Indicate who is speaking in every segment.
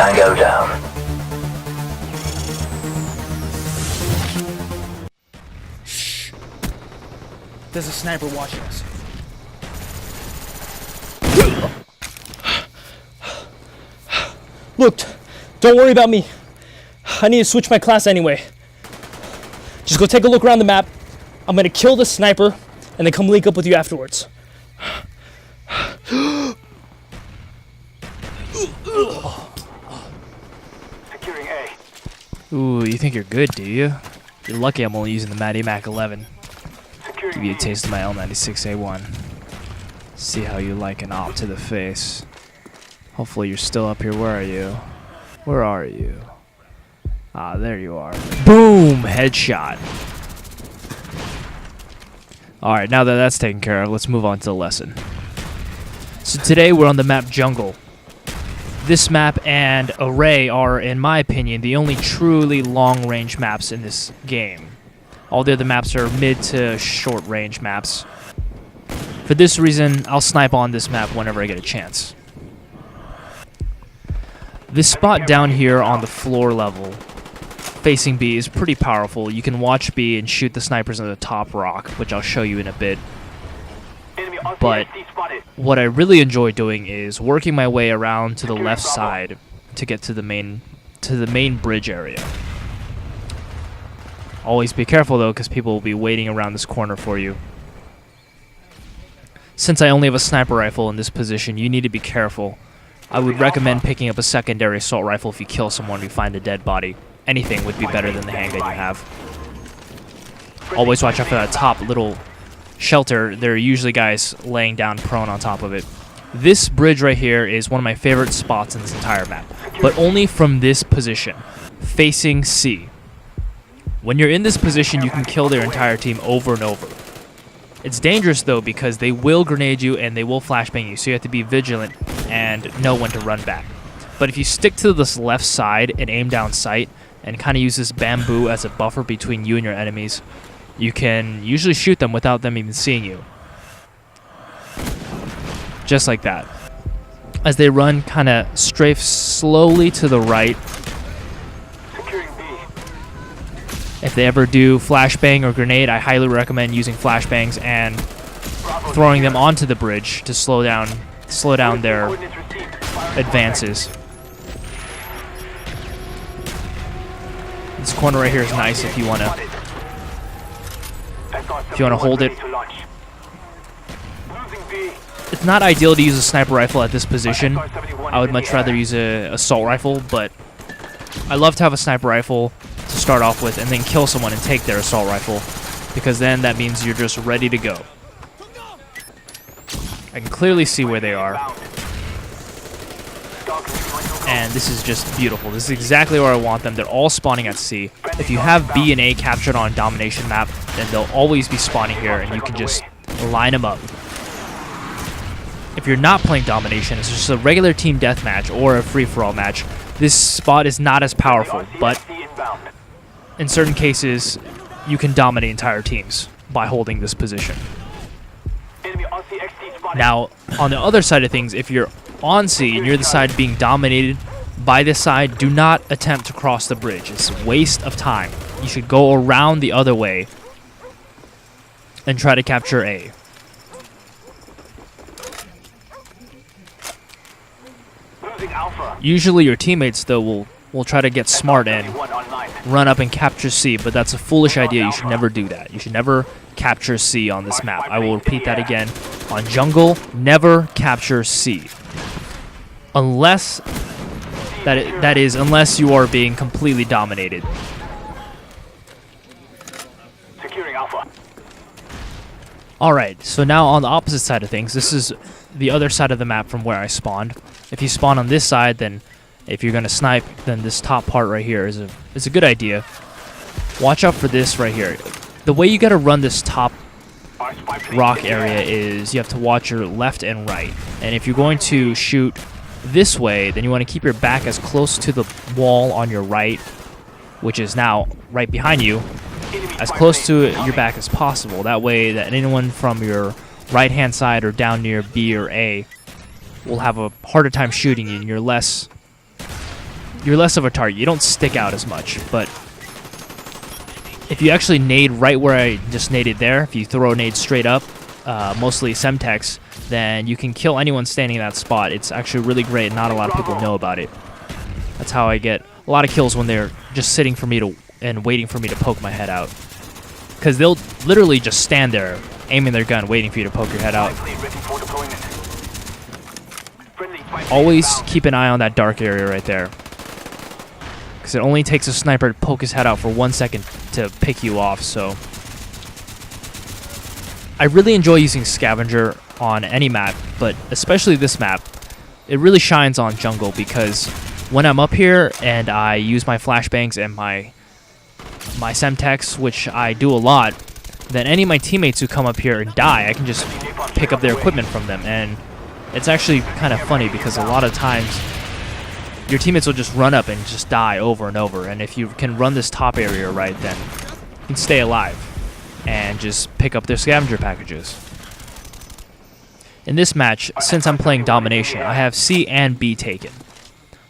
Speaker 1: Tango down.
Speaker 2: Shh. There's a sniper watching us. Look, don't worry about me. I need to switch my class anyway. Just go take a look around the map. I'm gonna kill the sniper and then come link up with you afterwards.
Speaker 3: Securing A.
Speaker 2: Ooh, you think you're good, do you? You're lucky I'm only using the Matty Mac 11.
Speaker 3: Securing
Speaker 2: Give you a
Speaker 3: B.
Speaker 2: taste of my L96A1. See how you like an op to the face. Hopefully you're still up here. Where are you? Where are you? Ah, there you are. Boom! Headshot. Alright, now that that's taken care of, let's move on to the lesson. So today we're on the map Jungle. This map and Array are, in my opinion, the only truly long-range maps in this game. All the other maps are mid to short-range maps. For this reason, I'll snipe on this map whenever I get a chance. This spot down here on the floor level, facing B, is pretty powerful. You can watch B and shoot the snipers on the top rock, which I'll show you in a bit. But what I really enjoy doing is working my way around to the left side to get to the main bridge area. Always be careful though, because people will be waiting around this corner for you. Since I only have a sniper rifle in this position, you need to be careful. I would recommend picking up a secondary assault rifle if you kill someone or you find a dead body. Anything would be better than the handgun you have. Always watch out for that top little shelter. There are usually guys laying down prone on top of it. This bridge right here is one of my favorite spots in this entire map, but only from this position, facing C. When you're in this position, you can kill their entire team over and over. It's dangerous though because they will grenade you and they will flashbang you, so you have to be vigilant and know when to run back. But if you stick to this left side and aim down sight and kind of use this bamboo as a buffer between you and your enemies, you can usually shoot them without them even seeing you. Just like that. As they run, kind of strafe slowly to the right. If they ever do flashbang or grenade, I highly recommend using flashbangs and throwing them onto the bridge to slow down their advances. This corner right here is nice if you wanna hold it. It's not ideal to use a sniper rifle at this position. I would much rather use an assault rifle, but I love to have a sniper rifle to start off with and then kill someone and take their assault rifle, because then that means you're just ready to go. I can clearly see where they are. And this is just beautiful. This is exactly where I want them. They're all spawning at C. If you have B and A captured on a domination map, then they'll always be spawning here and you can just line them up. If you're not playing domination, it's just a regular team deathmatch or a free-for-all match, this spot is not as powerful, but in certain cases, you can dominate entire teams by holding this position. Now, on the other side of things, if you're on C and you're the side being dominated by this side, do not attempt to cross the bridge. It's a waste of time. You should go around the other way and try to capture A. Usually your teammates, though, will try to get smart and run up and capture C, but that's a foolish idea. You should never do that. You should never capture C on this map. I will repeat that again. On Jungle, never capture C. Unless, unless you are being completely dominated. Alright, so now on the opposite side of things, this is the other side of the map from where I spawned. If you spawn on this side, then if you're going to snipe, then this top part right here is a good idea. Watch out for this right here. The way you got to run this top rock area is you have to watch your left and right. And if you're going to shoot this way, then you want to keep your back as close to the wall on your right, which is now right behind you, as close to your back as possible. That way that anyone from your right-hand side or down near B or A will have a harder time shooting you, and you're less you're less of a target. You don't stick out as much, but if you actually nade right where I just naded there, if you throw a nade straight up, mostly Semtex, then you can kill anyone standing in that spot. It's actually really great, and not a lot of people know about it. That's how I get a lot of kills when they're just sitting for me to and waiting for me to poke my head out. Because they'll literally just stand there, aiming their gun, waiting for you to poke your head out. Always keep an eye on that dark area right there, because it only takes a sniper to poke his head out for 1 second to pick you off. So I really enjoy using Scavenger on any map, but especially this map. It really shines on jungle, because when I'm up here and I use my flashbangs and my Semtex, which I do a lot, then any of my teammates who come up here and die, I can just pick up their equipment from them. And it's actually kind of funny, because a lot of times your teammates will just run up and just die over and over. And if you can run this top area right, then you can stay alive and just pick up their scavenger packages. In this match, since I'm playing domination, I have C and B taken.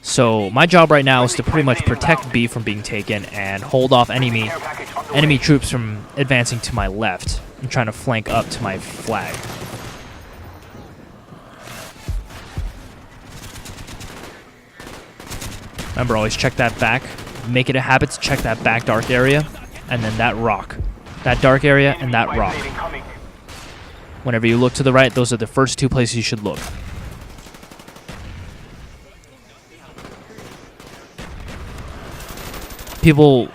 Speaker 2: So my job right now is to pretty much protect B from being taken and hold off enemy troops from advancing to my left and trying to flank up to my flag. Remember, always check that back. Make it a habit to check that back dark area, and then that rock. That dark area and that rock. Whenever you look to the right, those are the first two places you should look. People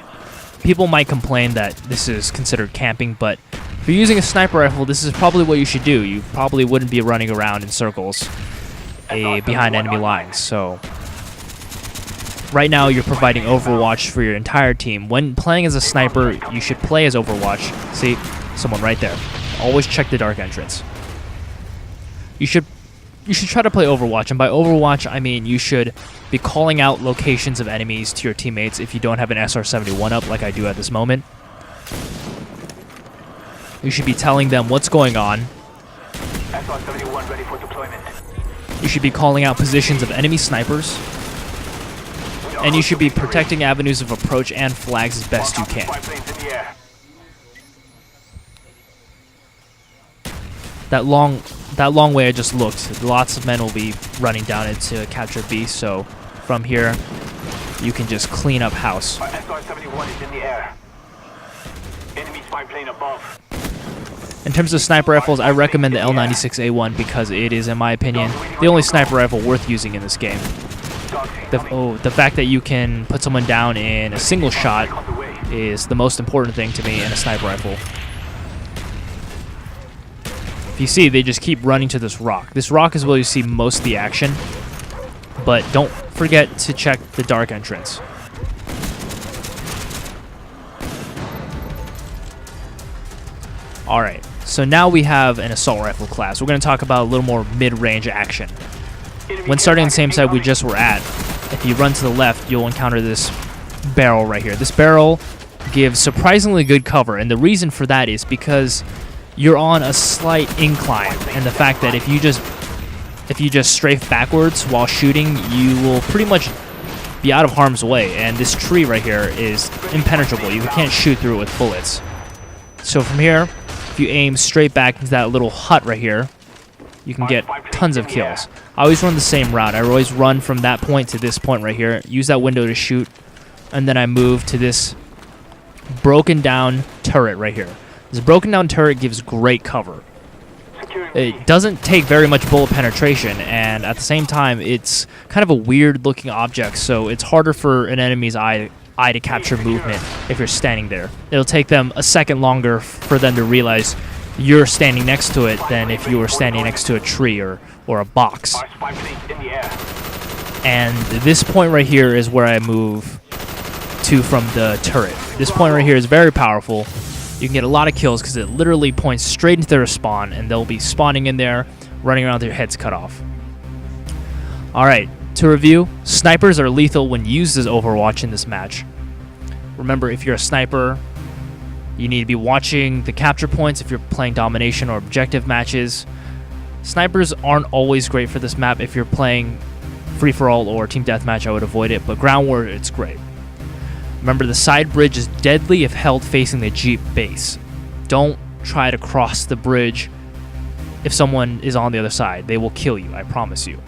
Speaker 2: might complain that this is considered camping, but if you're using a sniper rifle, this is probably what you should do. You probably wouldn't be running around in circles behind enemy lines. So right now you're providing Overwatch for your entire team. When playing as a sniper, you should play as Overwatch. See, someone right there. Always check the dark entrance. You should try to play Overwatch, and by Overwatch I mean you should be calling out locations of enemies to your teammates if you don't have an SR-71 up like I do at this moment. You should be telling them what's going on.
Speaker 3: SR-71 ready for deployment.
Speaker 2: You should be calling out positions of enemy snipers. And you should be protecting avenues of approach and flags as best you can. That long way I just looked, lots of men will be running down it to capture B, so from here you can just clean up house.
Speaker 3: SR-71 is in the air. Enemy spy plane above.
Speaker 2: In terms of sniper rifles, I recommend the L96A1 because it is, in my opinion, the only sniper rifle worth using in this game. The fact that you can put someone down in a single shot is the most important thing to me in a sniper rifle. If you see, they just keep running to this rock. This rock is where you see most of the action, but don't forget to check the dark entrance. Alright, so now we have an assault rifle class. We're going to talk about a little more mid-range action. When starting on the same side we just were at, if you run to the left, you'll encounter this barrel right here. This barrel gives surprisingly good cover, and the reason for that is because you're on a slight incline, and the fact that if you just strafe backwards while shooting, you will pretty much be out of harm's way, and this tree right here is impenetrable. You can't shoot through it with bullets. So from here, if you aim straight back into that little hut right here, you can get tons of kills. I always run the same route. I always run from that point to this point right here, use that window to shoot, and then I move to this broken down turret right here. This broken down turret gives great cover. It doesn't take very much bullet penetration, and at the same time, it's kind of a weird looking object, so it's harder for an enemy's eye to capture movement if you're standing there. It'll take them a second longer for them to realize you're standing next to it than if you were standing next to a tree or a box. And this point right here is where I move to from the turret. This point right here is very powerful. You can get a lot of kills because it literally points straight into their spawn, and they'll be spawning in there, running around with their heads cut off. Alright, to review, snipers are lethal when used as Overwatch in this match. Remember, if you're a sniper, you need to be watching the capture points if you're playing domination or objective matches. Snipers aren't always great for this map if you're playing Free-for-all or team deathmatch, I would avoid it, but ground war, it's great. Remember, the side bridge is deadly if held facing the Jeep base. Don't try to cross the bridge if someone is on the other side. They will kill you, I promise you.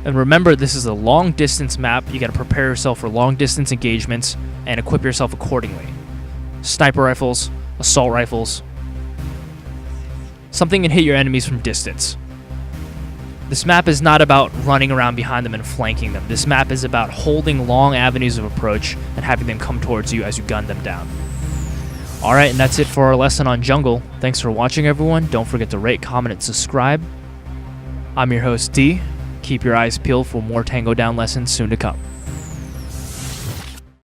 Speaker 2: And remember, this is a long-distance map. You gotta prepare yourself for long-distance engagements and equip yourself accordingly. Sniper rifles, assault rifles, something can hit your enemies from distance. This map is not about running around behind them and flanking them. This map is about holding long avenues of approach and having them come towards you as you gun them down. Alright, and that's it for our lesson on Jungle. Thanks for watching, everyone. Don't forget to rate, comment, and subscribe. I'm your host, D. Keep your eyes peeled for more Tango Down lessons soon to come.